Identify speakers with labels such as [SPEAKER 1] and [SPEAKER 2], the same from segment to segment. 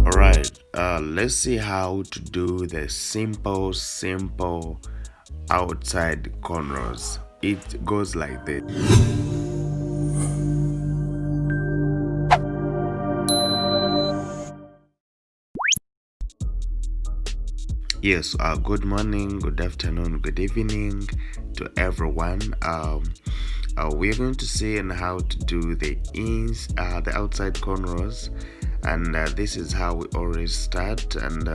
[SPEAKER 1] Alright, let's see how to do the simple outside cornrows. It goes like this. Yes, good morning, good afternoon, good evening to everyone. We're going to see on how to do the outside cornrows, and this is how we always start. And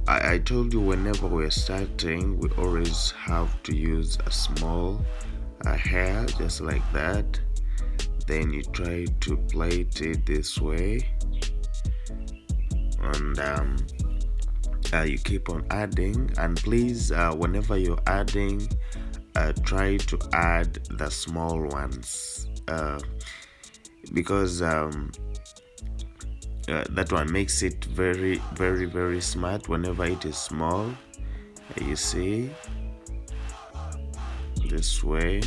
[SPEAKER 1] I told you whenever we're starting, we always have to use a small hair, just like that. Then you try to plait it this way, and you keep on adding. And please, whenever you're adding, try to add the small ones, because that one makes it very smart whenever it is small. You see, this way,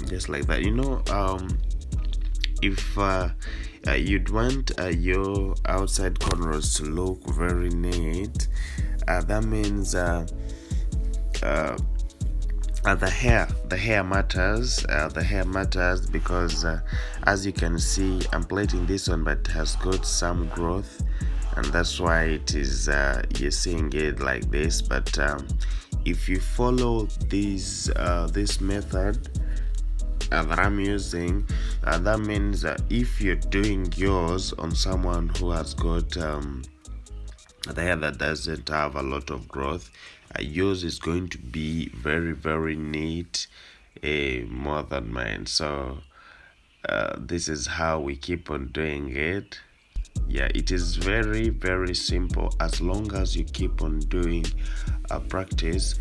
[SPEAKER 1] just like that. If you'd want your outside cornrows to look very neat, that means the hair matters. The hair matters because as you can see, I'm plaiting this one, but it has got some growth, and that's why it is you're seeing it like this. But if you follow this method that I'm using, that means if you're doing yours on someone who has got the hair that doesn't have a lot of growth, yours is going to be very neat, more than mine. So this is how we keep on doing it. Yeah, it is very simple as long as you keep on doing practice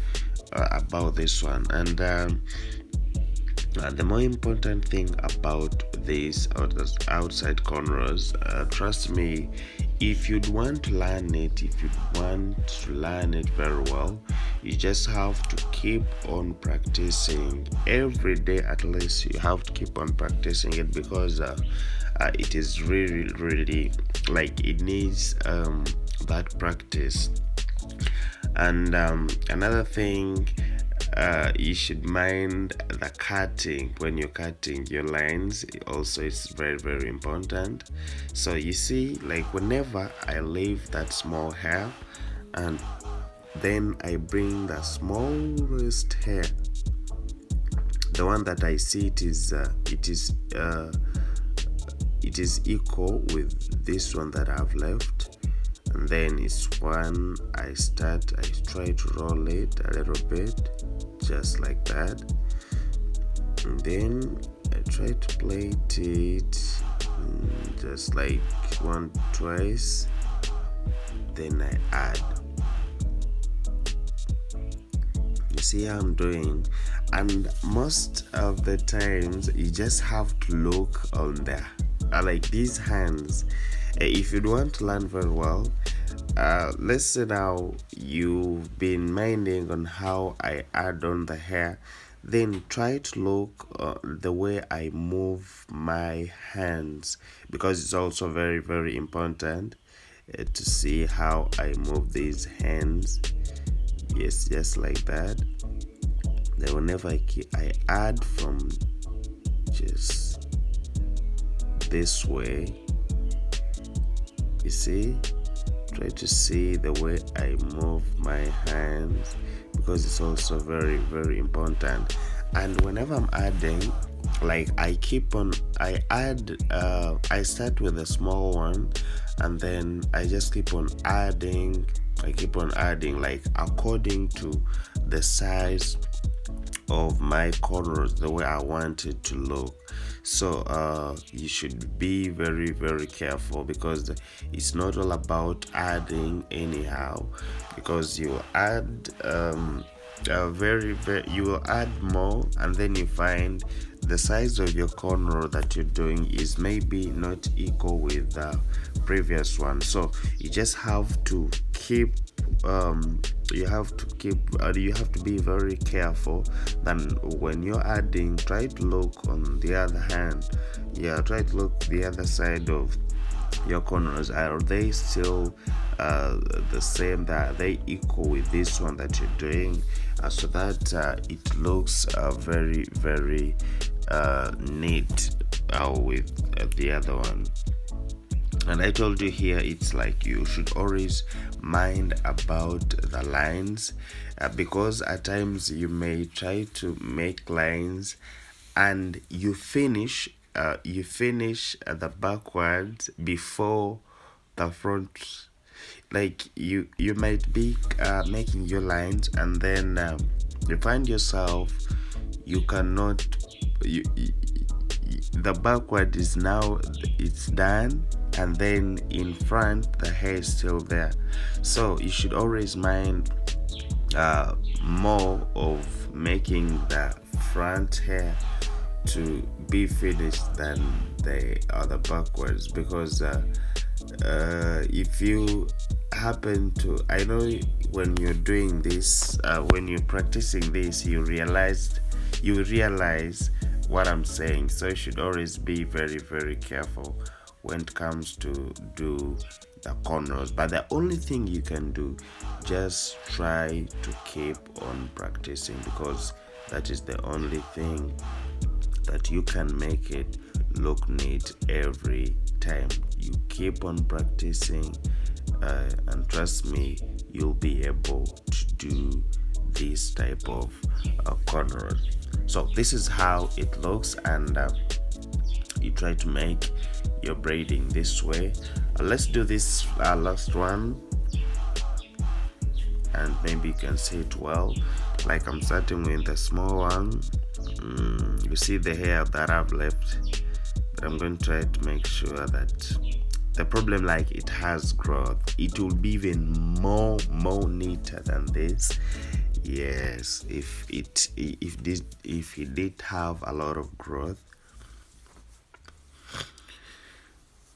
[SPEAKER 1] about this one. And the more important thing about this outside cornrows, trust me, if you'd want to learn it, very well, you just have to keep on practicing every day. At least you have to keep on practicing it, because it is really like it needs that practice. And another thing, you should mind the cutting when you're cutting your lines. Also, it's very important. So you see, like whenever I leave that small hair, and then I bring the smallest hair, the one that I see it is equal with this one that I've left. And then it's one I try to roll it a little bit, just like that. And then I try to plait it just like twice. Then I add. You see how I'm doing? And most of the times, you just have to look on there. Like these hands. If you want to learn very well, let's say now you've been minding on how I add on the hair, then try to look the way I move my hands, because it's also very important to see how I move these hands. Yes, just like that. Then whenever I add from just this way, you see, try to see the way I move my hands, because it's also very important. And whenever I'm adding, like I start with a small one, and then I just keep on adding. Like according to the size of my cornrows, the way I want it to look. So you should be very careful, because it's not all about adding anyhow, because you add very, you will add more, and then you find the size of your cornrow that you're doing is maybe not equal with the previous one. So you just have to keep you have to be very careful. Then when you're adding, try to look on the other hand, try to look the other side of your corners. Are they still the same? That they equal with this one that you're doing, so that it looks very neat with the other one. And I told you here, it's like you should always mind about the lines, because at times you may try to make lines and you finish the backwards before the front. Like you might be making your lines, and then you find yourself you cannot the backward is now, it's done, and then in front the hair is still there. So you should always mind more of making the front hair to be finished than the other backwards, because if you happen to, I know when you're doing this, when you're practicing this, you realize what I'm saying. So you should always be very careful when it comes to do the cornrows. But the only thing you can do, just try to keep on practicing, because that is the only thing that you can make it look neat every time. You keep on practicing, and trust me, you'll be able to do this type of cornrows. So this is how it looks, and you try to make your braiding this way. Let's do this last one, and maybe you can see it well. Like I'm starting with the small one. You see the hair that I've left, but I'm going to try to make sure that the problem, like, it has growth. It will be even more neater than this. Yes, if it did have a lot of growth.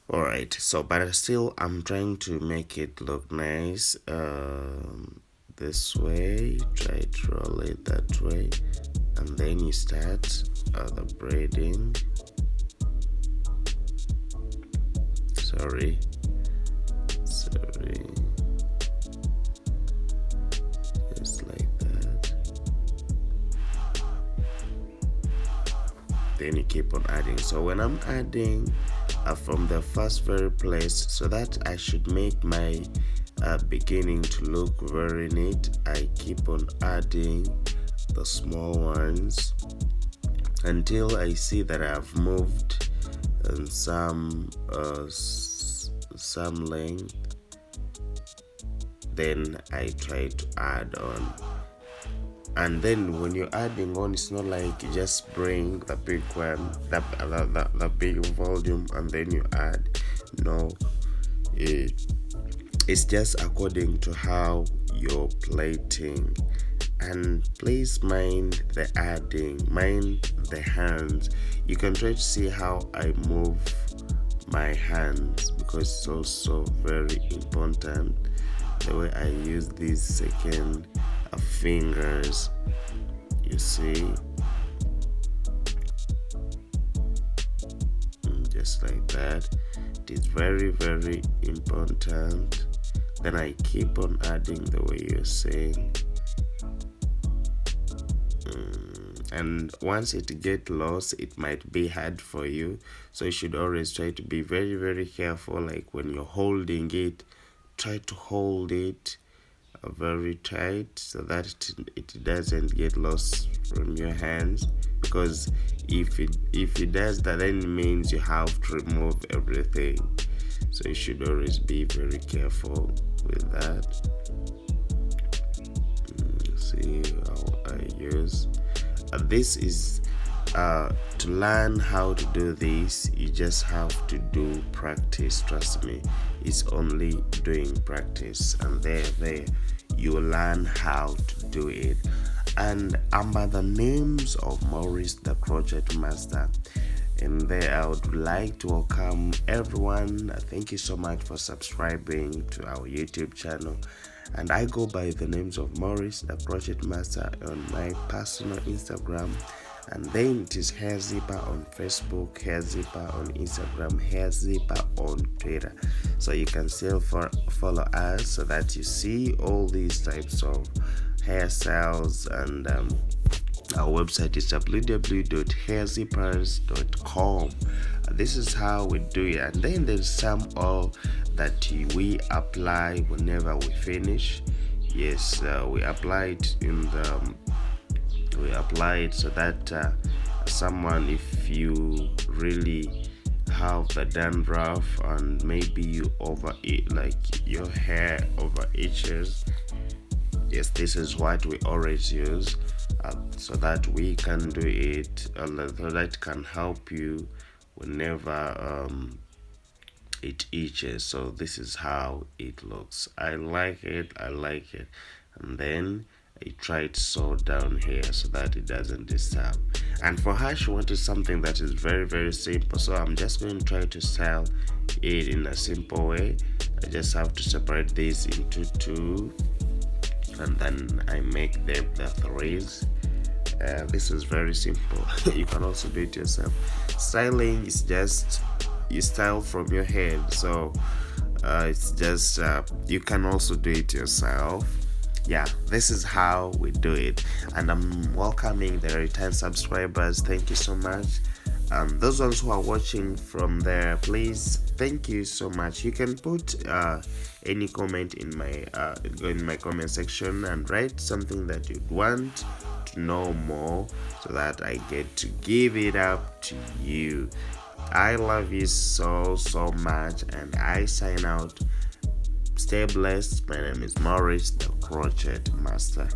[SPEAKER 1] All right, so but still I'm trying to make it look nice. This way, try to roll it that way, and then you start the braiding. Sorry. Just like that. Then you keep on adding. So when I'm adding from the first very place, so that I should make my beginning to look very neat, I keep on adding the small ones until I see that I've moved some length. Then I try to add on, and then when you're adding on, it's not like you just bring the big one, the big volume, and then you add. No, it's just according to how you're plating. And please mind the adding, mind the hands. You can try to see how I move my hands, because it's also very important the way I use these second fingers. You see, just like that. It is very important. Then I keep on adding the way you're saying. And once it get lost, it might be hard for you, so you should always try to be very careful. Like when you're holding it, try to hold it very tight so that it doesn't get lost from your hands, because if it does that, then it means you have to remove everything. So you should always be very careful with that. See how I use. This is to learn how to do this, you just have to do practice. Trust me, it's only doing practice, and there you learn how to do it. and I'm by the names of Maurice the Crochet Master. And there I would like to welcome everyone. Thank you so much for subscribing to our YouTube channel. And I go by the names of Maurice the Crochet Master on my personal Instagram, and then it is Hair Zipper on Facebook, Hair Zipper on Instagram, Hair Zipper on Twitter. So you can still follow us so that you see all these types of hairstyles. And our website is www.hairzippers.com. This is how we do it. And then there's some oil that we apply whenever we finish. Yes, we apply it so that someone, if you really have the dandruff and maybe you overeat, like your hair over itches, yes, this is what we always use, so that we can do it, so that can help you whenever it itches. So this is how it looks. I like it. And then I try to sew down here so that it doesn't disturb. And for her, she wanted something that is very, very simple, so I'm just going to try to style it in a simple way. I just have to separate this into two, and then I make the threads. This is very simple. You can also do it yourself. Styling is just you style from your head, so it's just you can also do it yourself. Yeah, this is how we do it. And I'm welcoming the return subscribers. Thank you so much. Those ones who are watching from there, please, thank you so much. You can put any comment in my comment section and write something that you'd want to know more, so that I get to give it up to you. I love you so much, and I sign out. Stay blessed. My name is Maurice the Crochet Master.